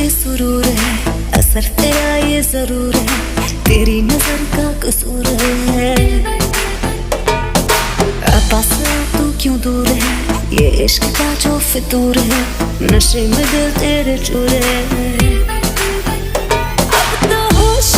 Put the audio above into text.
बेसुरूर है, असर तेरा ये जरूर है, तेरी नजर का कसूर है। पास तू क्यों दूर है, ये इश्क का जो फितूर है, नशे में दिल तेरे चूर है। अब तो होश